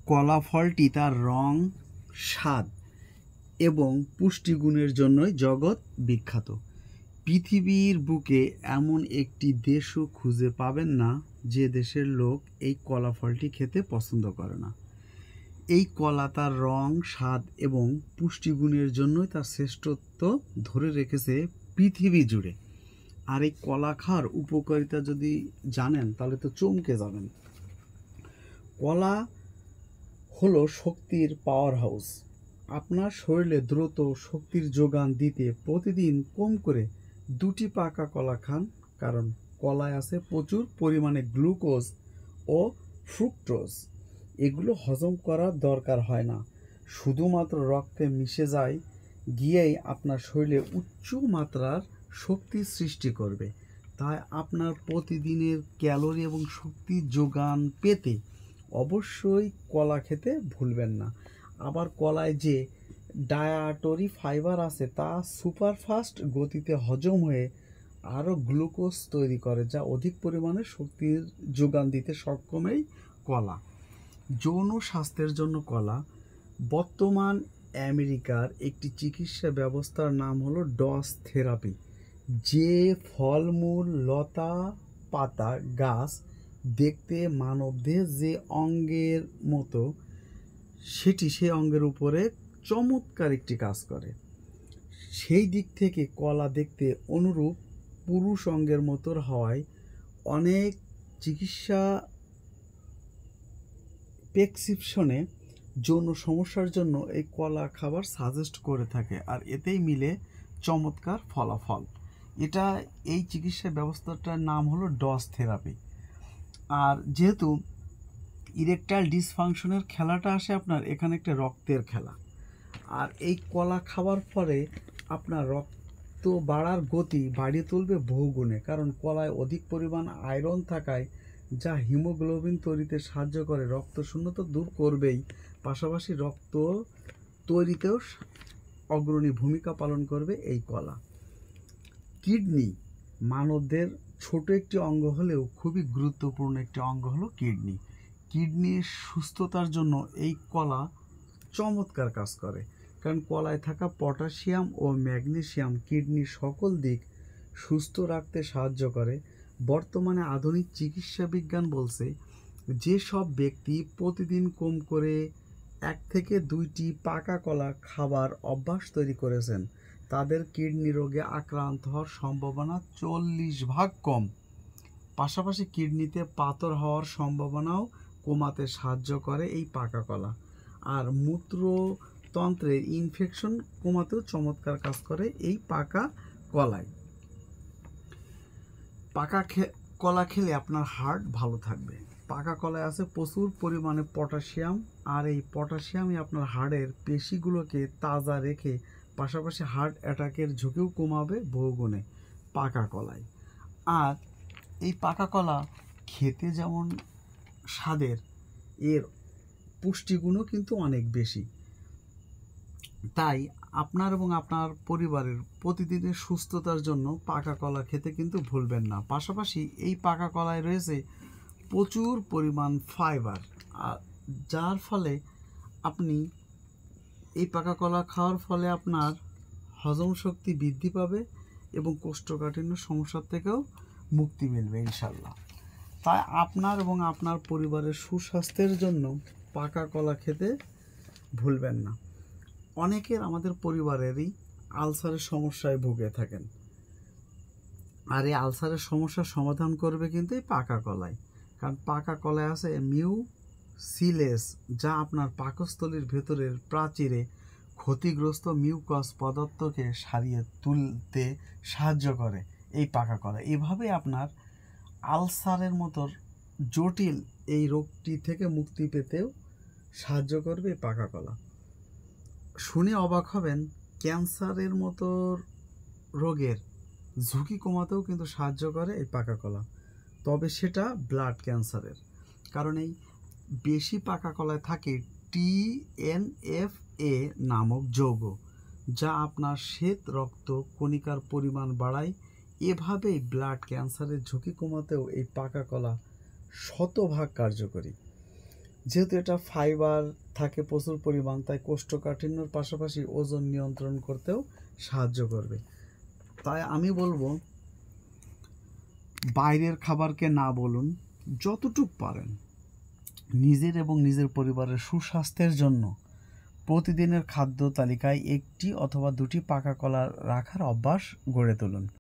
কলা ফলটি তার রং, স্বাদ এবং পুষ্টিগুণের জন্যই জগৎ বিখ্যাত। পৃথিবীর বুকে এমন একটি দেশও খুঁজে পাবেন না যে দেশের লোক এই কলা ফলটি খেতে পছন্দ করে না। এই কলা তার রং, স্বাদ এবং পুষ্টিগুণের জন্যই তার শ্রেষ্ঠত্ব ধরে রেখেছে পৃথিবী জুড়ে। আর এই কলা খাওয়ার উপকারিতা যদি জানেন তাহলে তো চমকে যাবেন। কলা হলো শক্তির পাওয়ার হাউস। আপনার শরীরে দ্রুত শক্তির যোগান দিতে প্রতিদিন কম করে 2টি পাকা কলা খান, কারণ কলায় আছে প্রচুর পরিমাণে গ্লুকোজ ও ফ্রুক্টোজ। এগুলো হজম করার দরকার হয় না, শুধুমাত্র রক্তে মিশে যায়, গিয়েই আপনার শরীরে উচ্চ মাত্রার শক্তি সৃষ্টি করবে। তাই আপনার প্রতিদিনের ক্যালোরি এবং শক্তি যোগান পেতে অবশ্যই কলা খেতে ভুলবেন না। আবার কলায় যে ডায়েটরি ফাইবার আছে তা সুপারফাস্ট গতিতে হজম হয়ে আরও গ্লুকোজ তৈরি করে, যা অধিক পরিমাণে শক্তির যোগান দিতে সক্ষম এই কলা। যৌন স্বাস্থ্যের জন্য কলা। বর্তমান আমেরিকার একটি চিকিৎসা ব্যবস্থার নাম হলো ডস থেরাপি। যে ফলমূল, লতা পাতা, গাছ দেখতে মানবদেহের যে অঙ্গের মতো, সেটি সেই অঙ্গের উপরে চমৎকার একটি কাজ করে। সেই দিক থেকে কলা দেখতে অনুরূপ পুরুষ অঙ্গের মতো হওয়ায় অনেক চিকিৎসা প্রেসক্রিপশনে যৌন সমস্যার জন্য এই কলা খাবার সাজেস্ট করে থাকে, আর এতেই মিলে চমৎকার ফলাফল। এই চিকিৎসা ব্যবস্থাটার নাম হলো ডস থেরাপি। আর যেহেতু ইরেকটাইল ডিসফাংশনের খেলাটা আসে আপনার এখানে একটা রক্তের খেলা, আর এই কলা খাওয়ার পরে আপনার রক্ত বাড়ার গতি বাড়িয়ে তুলবে বহুগুণে, কারণ কলায় অধিক পরিমাণ আয়রন থাকায় যা হিমোগ্লোবিন তৈরিতে সাহায্য করে, রক্ত শূন্যতা দূর করবেই, পাশাপাশি রক্ত তৈরিতেও অগ্রণী ভূমিকা পালন করবে এই কলা। কিডনি মানবদের ছোট একটি অঙ্গ হলেও খুবই গুরুত্বপূর্ণ একটি অঙ্গ হলো কিডনি। কিডনির সুস্থতার জন্য এই কলা চমৎকার কাজ করে, কারণ কলায় থাকা পটাশিয়াম ও ম্যাগনেসিয়াম কিডনির সকল দিক সুস্থ রাখতে সাহায্য করে। বর্তমানে আধুনিক চিকিৎসা বিজ্ঞান বলছে যেসব ব্যক্তি প্রতিদিন কম করে 1 থেকে 2টি পাকা কলা খাবার অভ্যাস তৈরি করেছেন তাদের কিডনি রোগে আক্রান্ত হওয়ার সম্ভাবনা 40 ভাগ কম। পাশাপাশি কিডনিতে পাথর হওয়ার সম্ভাবনাও কমাতে সাহায্য করে এই পাকা কলা। আর মূত্রতন্ত্রের ইনফেকশন কমাতেও চমৎকার কাজ করে এই পাকা কলায়। কলা খেলে আপনার হার্ট ভালো থাকবে। পাকা কলায় আছে প্রচুর পরিমাণে পটাশিয়াম, আর এই পটাশিয়ামই আপনার হার্টের পেশিগুলোকে তাজা রেখে পাশাপাশি হার্ট অ্যাটাকের ঝুঁকিও কমাবে বহুগুণে পাকা কলায়। আর এই পাকা কলা খেতে যেমন স্বাদের, এর পুষ্টিগুণও কিন্তু অনেক বেশি। তাই আপনার এবং আপনার পরিবারের প্রতিদিনের সুস্থতার জন্য পাকা কলা খেতে কিন্তু ভুলবেন না। পাশাপাশি এই পাকা কলায় রয়েছে প্রচুর পরিমাণ ফাইবার, আর যার ফলে আপনি এই পাকা কলা খাওয়ার ফলে আপনার হজম শক্তি বৃদ্ধি পাবে এবং কোষ্ঠকাঠিন্য সমস্যার থেকেও মুক্তি মিলবে ইনশাল্লাহ। তাই আপনার এবং আপনার পরিবারের সুস্বাস্থ্যের জন্য পাকা কলা খেতে ভুলবেন না। অনেকের আমাদের পরিবারেরই আলসারের সমস্যায় ভুগে থাকেন, আর এই আলসারের সমস্যার সমাধান করবে কিন্তু এই পাকা কলায়, কারণ পাকা কলায় আছে মিউসিলেস, যা আপনার পাকস্থলীর ভেতরের প্রাচীরে ক্ষতিগ্রস্ত মিউকাস পদার্থকে সারিয়ে তুলতে সাহায্য করে এই পাকা কলা। এভাবে আপনার আলসারের মতো জটিল এই রোগটি থেকে মুক্তি পেতেও সাহায্য করবে এই পাকা কলা। শুনে অবাক হবেন, ক্যান্সারের মতো রোগের ঝুঁকি কমাতেও কিন্তু সাহায্য করে এই পাকা কলা, তবে সেটা ব্লাড ক্যান্সারের, কারণ এই বেশি পাকা কলায় থাকে TNFA নামক যৌগ, যা আপনার শ্বেত রক্ত কণিকার পরিমাণ বাড়ায়। এভাবেই ব্লাড ক্যান্সারের ঝুঁকি কমাতেও এই পাকা কলা শতভাগ কার্যকরী। যেহেতু এটা ফাইবার থাকে প্রচুর পরিমাণ, তাই কোষ্ঠকাঠিন্যর পাশাপাশি ওজন নিয়ন্ত্রণ করতেও সাহায্য করবে। তাই আমি বলবো বাইরের খাবারকে না বলুন, যতটুকু পারেন নিজের এবং নিজের পরিবারের সুস্বাস্থ্যের জন্য প্রতিদিনের খাদ্য তালিকায় 1টি অথবা 2টি পাকা কলা রাখার অভ্যাস গড়ে তুলুন।